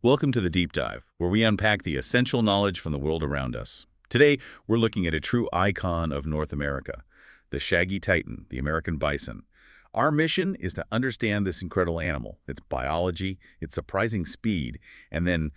Welcome to the Deep Dive, where we unpack the essential knowledge from the world around us. Today, we're looking at a true icon of North America, the shaggy titan, the American bison. Our mission is to understand this incredible animal, its biology, its surprising speed, and then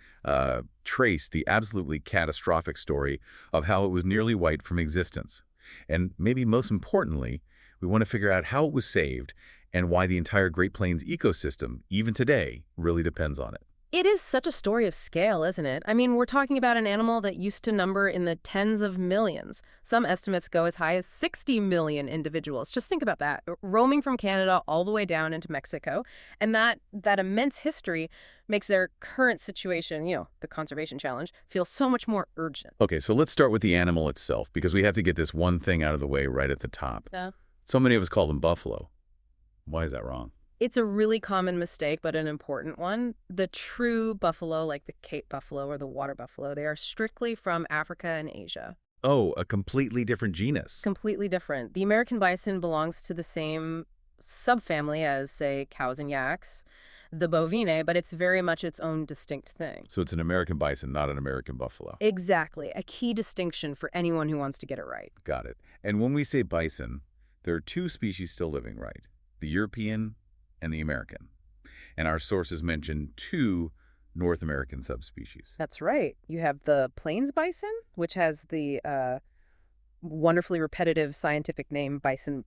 trace the absolutely catastrophic story of how it was nearly wiped from existence. And maybe most importantly, we want to figure out how it was saved and why the entire Great Plains ecosystem, even today, really depends on it. It is such a story of scale, isn't it? I mean, we're talking about an animal that used to number in the tens of millions. Some estimates go as high as 60 million individuals. Just think about that, roaming from Canada all the way down into Mexico. And that immense history makes their current situation, the conservation challenge, feel so much more urgent. Okay, so let's start with the animal itself, because we have to get this one thing out of the way right at the top. Yeah. So many of us call them buffalo. Why is that wrong? It's a really common mistake, but an important one. The true buffalo, like the Cape buffalo or the water buffalo, they are strictly from Africa and Asia. Oh, a completely different genus. Completely different. The American bison belongs to the same subfamily as, say, cows and yaks, the bovine, but it's very much its own distinct thing. So it's an American bison, not an American buffalo. Exactly. A key distinction for anyone who wants to get it right. Got it. And when we say bison, there are two species still living, right? The European and the American. And our sources mention two North American subspecies. That's right. You have the plains bison, which has the wonderfully repetitive scientific name bison.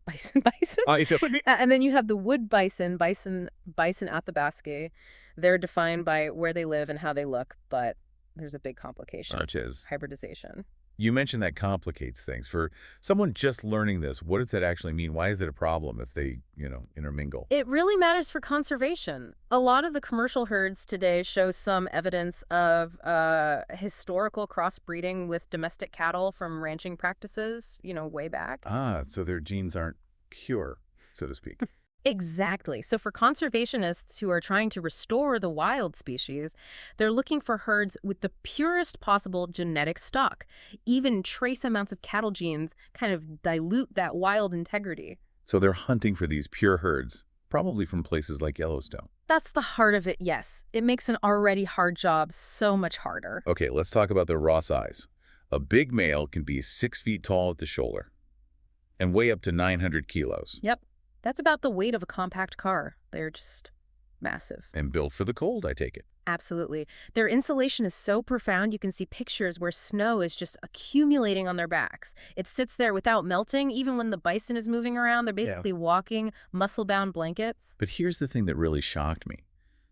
And then you have the wood bison, bison athabascae. They're defined by where they live and how they look, but there's a big complication. Such as? Hybridization. You mentioned that complicates things. For someone just learning this, what does that actually mean? Why is it a problem if they, intermingle? It really matters for conservation. A lot of the commercial herds today show some evidence of historical crossbreeding with domestic cattle from ranching practices, way back. Ah, so their genes aren't pure, so to speak. Exactly. So for conservationists who are trying to restore the wild species, they're looking for herds with the purest possible genetic stock. Even trace amounts of cattle genes kind of dilute that wild integrity. So they're hunting for these pure herds, probably from places like Yellowstone. That's the heart of it, yes. It makes an already hard job so much harder. Okay, let's talk about their raw size. A big male can be 6 feet tall at the shoulder and weigh up to 900 kilos. Yep. That's about the weight of a compact car. They're just massive. And built for the cold, I take it. Absolutely. Their insulation is so profound you can see pictures where snow is just accumulating on their backs. It sits there without melting. Even when the bison is moving around, they're basically walking muscle-bound blankets. But here's the thing that really shocked me.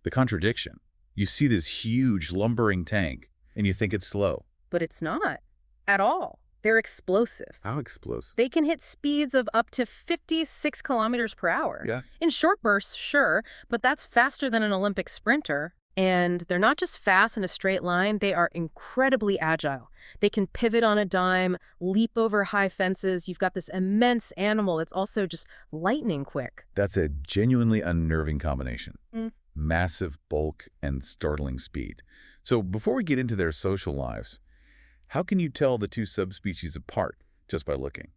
The contradiction. You see this huge lumbering tank, and you think it's slow. But it's not. At all. They're explosive. How explosive? They can hit speeds of up to 56 kilometers per hour. Yeah. In short bursts, sure, but that's faster than an Olympic sprinter. And they're not just fast in a straight line, they are incredibly agile. They can pivot on a dime, leap over high fences. You've got this immense animal that's also just lightning quick. That's a genuinely unnerving combination. Massive bulk and startling speed. So before we get into their social lives, how can you tell the two subspecies apart just by looking?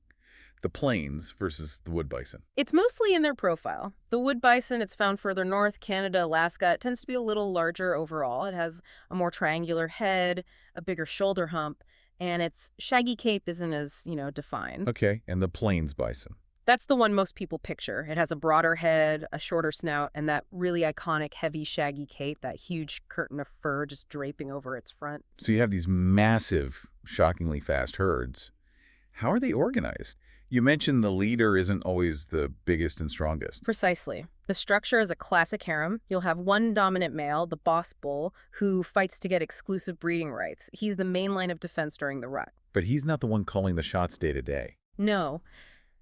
The plains versus the wood bison. It's mostly in their profile. The wood bison, it's found further north, Canada, Alaska. It tends to be a little larger overall. It has a more triangular head, a bigger shoulder hump, and its shaggy cape isn't as, defined. Okay, and the plains bison. That's the one most people picture. It has a broader head, a shorter snout, and that really iconic heavy shaggy cape, that huge curtain of fur just draping over its front. So you have these massive, shockingly fast herds. How are they organized? You mentioned the leader isn't always the biggest and strongest. Precisely. The structure is a classic harem. You'll have one dominant male, the boss bull, who fights to get exclusive breeding rights. He's the main line of defense during the rut. But he's not the one calling the shots day to day. No.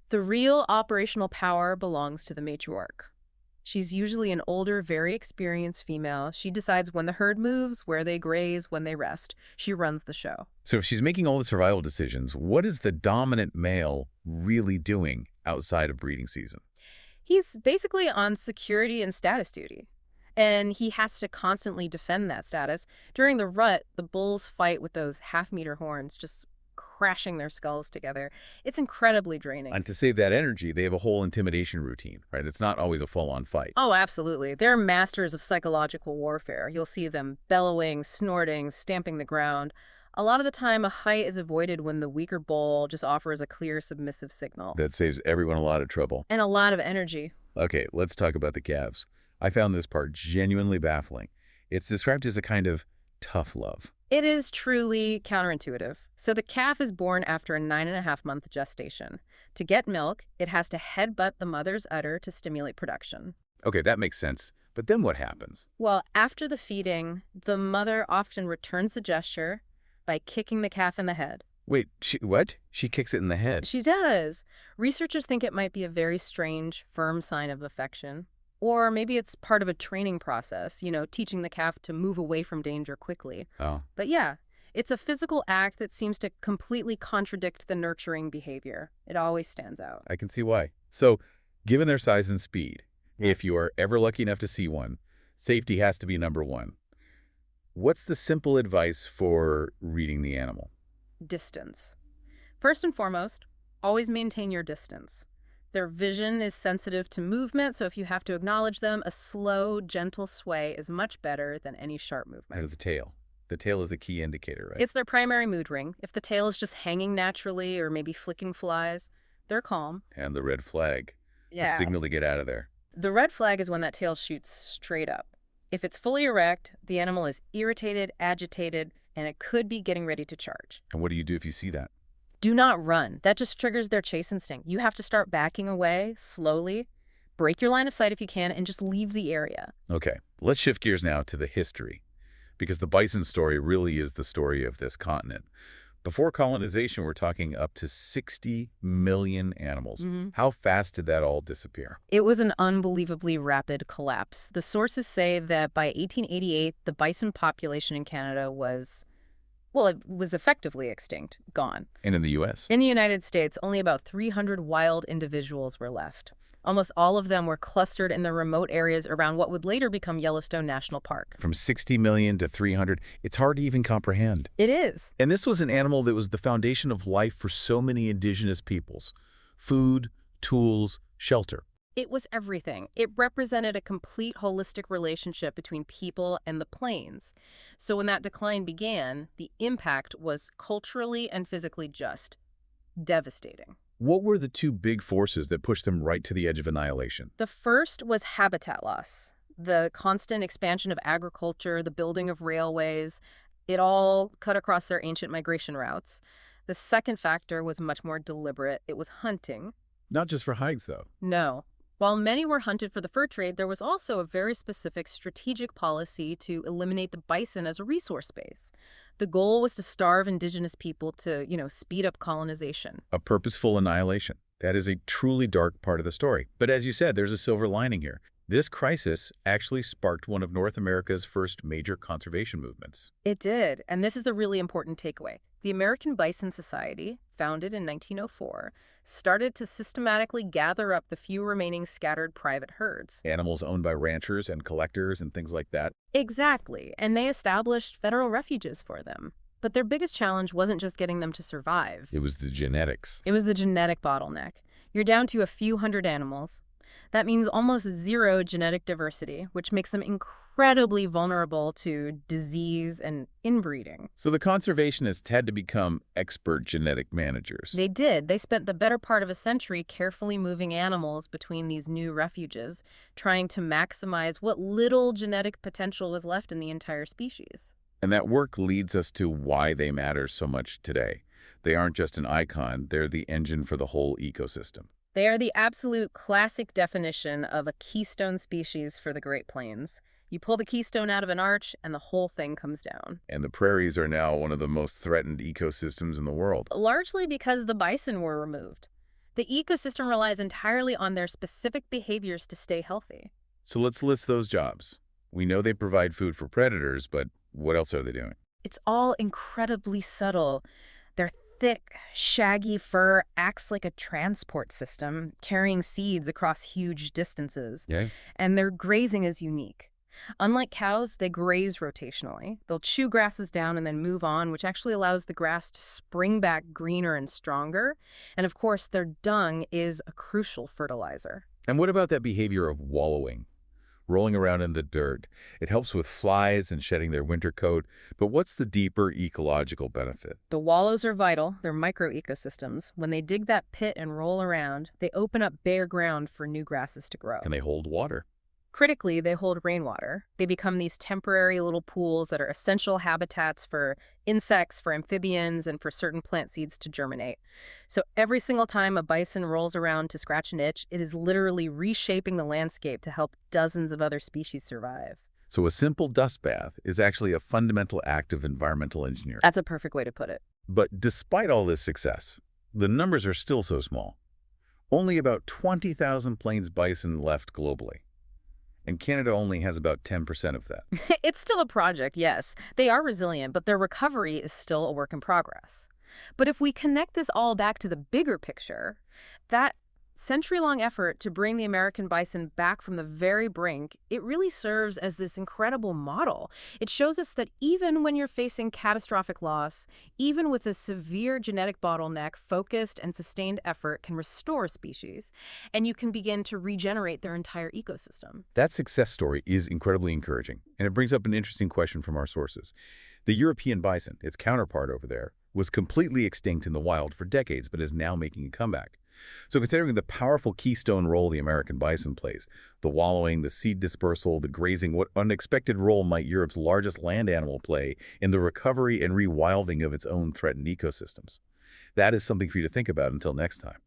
The real operational power belongs to the matriarch. She's usually an older, very experienced female. She decides when the herd moves, where they graze, when they rest. She runs the show. So if she's making all the survival decisions, what is the dominant male really doing outside of breeding season? He's basically on security and status duty. And he has to constantly defend that status. During the rut, the bulls fight with those half-meter horns, just crashing their skulls together. It's incredibly draining. And to save that energy, they have a whole intimidation routine, right? It's not always a full-on fight. Oh, absolutely. They're masters of psychological warfare. You'll see them bellowing, snorting, stamping the ground. A lot of the time, a fight is avoided when the weaker bull just offers a clear, submissive signal. That saves everyone a lot of trouble. And a lot of energy. Okay, let's talk about the calves. I found this part genuinely baffling. It's described as a kind of tough love. It is truly counterintuitive. So the calf is born after a 9.5-month gestation. To get milk, it has to headbutt the mother's udder to stimulate production. Okay, that makes sense. But then what happens? Well, after the feeding, the mother often returns the gesture by kicking the calf in the head. Wait, what? She kicks it in the head. She does. Researchers think it might be a very strange, firm sign of affection. Or maybe it's part of a training process, teaching the calf to move away from danger quickly. Oh. But yeah, it's a physical act that seems to completely contradict the nurturing behavior. It always stands out. I can see why. So, given their size and speed, if you are ever lucky enough to see one, safety has to be number one. What's the simple advice for reading the animal? Distance. First and foremost, always maintain your distance. Their vision is sensitive to movement, so if you have to acknowledge them, a slow, gentle sway is much better than any sharp movement. How is the tail? The tail is the key indicator, right? It's their primary mood ring. If the tail is just hanging naturally or maybe flicking flies, they're calm. And the red flag. A signal to get out of there. The red flag is when that tail shoots straight up. If it's fully erect, the animal is irritated, agitated, and it could be getting ready to charge. And what do you do if you see that? Do not run. That just triggers their chase instinct. You have to start backing away slowly, break your line of sight if you can, and just leave the area. Okay, let's shift gears now to the history, because the bison story really is the story of this continent. Before colonization, we're talking up to 60 million animals. How fast did that all disappear? It was an unbelievably rapid collapse. The sources say that by 1888, the bison population in Canada was effectively extinct, gone. And in the U.S.? In the United States, only about 300 wild individuals were left. Almost all of them were clustered in the remote areas around what would later become Yellowstone National Park. From 60 million to 300, it's hard to even comprehend. It is. And this was an animal that was the foundation of life for so many indigenous peoples. Food, tools, shelter. It was everything. It represented a complete holistic relationship between people and the plains. So when that decline began, the impact was culturally and physically just devastating. What were the two big forces that pushed them right to the edge of annihilation? The first was habitat loss. The constant expansion of agriculture, the building of railways, it all cut across their ancient migration routes. The second factor was much more deliberate. It was hunting. Not just for hides, though. No. While many were hunted for the fur trade, there was also a very specific strategic policy to eliminate the bison as a resource base. The goal was to starve indigenous people to, speed up colonization. A purposeful annihilation. That is a truly dark part of the story. But as you said, there's a silver lining here. This crisis actually sparked one of North America's first major conservation movements. It did, and this is the really important takeaway. The American Bison Society, founded in 1904, started to systematically gather up the few remaining scattered private herds. Animals owned by ranchers and collectors and things like that. Exactly, and they established federal refuges for them. But their biggest challenge wasn't just getting them to survive. It was the genetics. It was the genetic bottleneck. You're down to a few hundred animals. That means almost zero genetic diversity, which makes them incredibly vulnerable to disease and inbreeding. So the conservationists had to become expert genetic managers. They did. They spent the better part of a century carefully moving animals between these new refuges, trying to maximize what little genetic potential was left in the entire species. And that work leads us to why they matter so much today. They aren't just an icon, they're the engine for the whole ecosystem. They are the absolute classic definition of a keystone species for the Great Plains. You pull the keystone out of an arch, and the whole thing comes down. And the prairies are now one of the most threatened ecosystems in the world. Largely because the bison were removed. The ecosystem relies entirely on their specific behaviors to stay healthy. So let's list those jobs. We know they provide food for predators, but what else are they doing? It's all incredibly subtle. Their thick, shaggy fur acts like a transport system, carrying seeds across huge distances. Yeah. And their grazing is unique. Unlike cows, they graze rotationally. They'll chew grasses down and then move on, which actually allows the grass to spring back greener and stronger. And of course, their dung is a crucial fertilizer. And what about that behavior of wallowing? Rolling around in the dirt. It helps with flies and shedding their winter coat, but what's the deeper ecological benefit? The wallows are vital. They're microecosystems. When they dig that pit and roll around, they open up bare ground for new grasses to grow. Can they hold water? Critically, they hold rainwater. They become these temporary little pools that are essential habitats for insects, for amphibians, and for certain plant seeds to germinate. So every single time a bison rolls around to scratch an itch, it is literally reshaping the landscape to help dozens of other species survive. So a simple dust bath is actually a fundamental act of environmental engineering. That's a perfect way to put it. But despite all this success, the numbers are still so small. Only about 20,000 plains bison left globally. And Canada only has about 10% of that. It's still a project, yes. They are resilient, but their recovery is still a work in progress. But if we connect this all back to the bigger picture, that century-long effort to bring the American bison back from the very brink, it really serves as this incredible model. It shows us that even when you're facing catastrophic loss, even with a severe genetic bottleneck, focused and sustained effort can restore species, and you can begin to regenerate their entire ecosystem. That success story is incredibly encouraging, and it brings up an interesting question from our sources. The European bison, its counterpart over there, was completely extinct in the wild for decades but is now making a comeback. So considering the powerful keystone role the American bison plays, the wallowing, the seed dispersal, the grazing, what unexpected role might Europe's largest land animal play in the recovery and rewilding of its own threatened ecosystems? That is something for you to think about until next time.